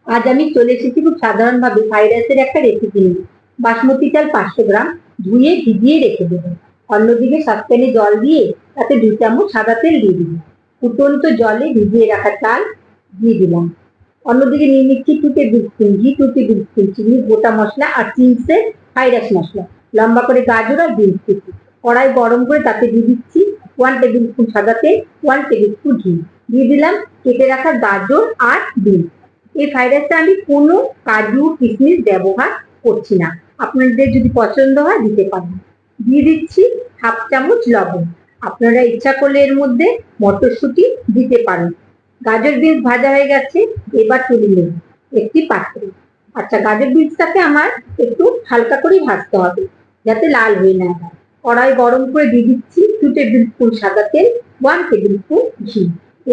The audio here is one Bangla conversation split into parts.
আজ আমি চলে এসেছি খুব সাধারণভাবে ফ্রাইড রাইসের একটা রেসিপি নিয়ে। বাসমতি চাল 500 গ্রাম ধুয়ে ভিজিয়ে রেখে দেবেন। অন্যদিকে সসপ্যানে জল দিয়ে তাতে 2 চামচ সাদা তেল দিয়ে দিবেন। ফুটন্ত জলে ভিজিয়ে রাখা চাল দিয়ে দিলাম। অন্যদিকে নিয়ে নিচ্ছি 2 টেবিল স্পুন ঘি, 2 টেবিল স্পুন চিনি, গোটা মশলা আর চিংসের ফ্রাইড রাইস মশলা, লম্বা করে গাজর আর বিনস কুচি। কড়াই গরম করে তাতে দিয়ে দিচ্ছি 1 টেবিল স্পুন সাদা তেল, 1 টেবিল স্পুন ঘি, দিয়ে দিলাম কেটে রাখা গাজর আর বিনস। এই ফ্রাইড রাইসটা আমি কোনো কাজু কিশমিশ ব্যবহার করছি না, আপনাদের যদি পছন্দ হয় দিতে পারেন। দিয়ে দিচ্ছি 1/2 চামচ লবণ। আপনারা ইচ্ছা করলে এর মধ্যে মটরশুঁটি দিতে পারেন। গাজর বিনস ভাজা হয়ে গেছে, এবার তুলে নেব একটি পাত্রে। আচ্ছা, গাজর বিনসটাকে আমার একটু হালকা করে ভাজতে হবে যাতে লাল হয়ে না যায়। কড়াই গরম করে দিয়ে দিচ্ছি 2 টেবিল স্পুন সাদা তেল, 1 টেবিল স্পুন ঘি।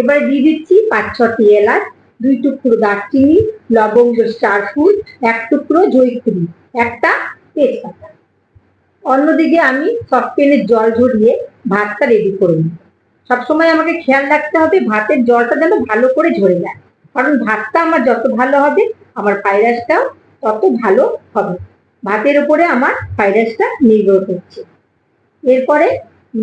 এবার দিয়ে দিচ্ছি 5-6টি এলাচ, 2 টুকরো দারচিনি, লবঙ্গ 4 ফুল, 1 টুকরো জয়িত্রী, একটা তেজপাতা। অন্যদিকে আমি সসপ্যানের জল ঝরিয়ে ভাতটা রেডি করে নিই। সবসময় আমাকে খেয়াল রাখতে হবে ভাতের জলটা যেন ভালো করে ঝরে যায়, কারণ ভাতটা আমার যত ভালো হবে আমার ফ্রাইড রাইসটাও তত ভালো হবে। ভাতের উপরে আমার ফ্রাইড রাইসটা নির্ভর করছে। এরপরে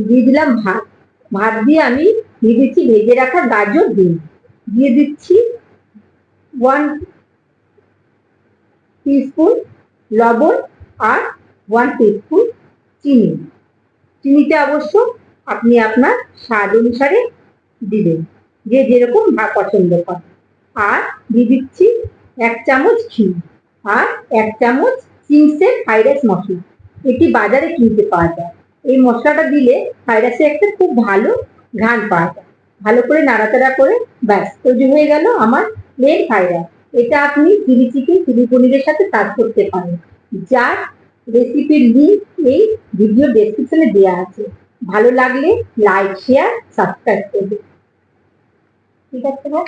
দিয়ে দিলাম ভাত। ভাত দিয়ে আমি দিয়ে দিচ্ছি ভেজে রাখা গাজর বিনস, দিয়ে দিচ্ছি 1 টিস্পুন লবণ আর 1 টিস্পুন চিনি। চিনিটা অবশ্য আপনি আপনার স্বাদ অনুসারে দিবেন, যে যেরকম পছন্দ করে। আর দিয়ে দিচ্ছি 1 চামচ ঘি আর 1 চামচ চিংসের ফ্রাইড রাইস মশলা। এটি বাজারে কিনতে পাওয়া যায়। এই মশলাটা দিলে ফ্রাইড রাইসে একটা খুব ভালো ঘ্রাণ পাওয়া যায়। ভালো করে নাড়াচাড়া করে ব্যাস তৈরি হয়ে গেল আমার প্লেন ফ্রাইড রাইস। এটা আপনি চিলি চিকেন, চিলি পনিরের সাথে সার্ভ করতে পারেন, যার রেসিপির লিঙ্ক এই ভিডিও ডেসক্রিপশনে দেওয়া আছে। ভালো লাগলে লাইক, শেয়ার, সাবস্ক্রাইব করবেন। ঠিক আছে ভাই।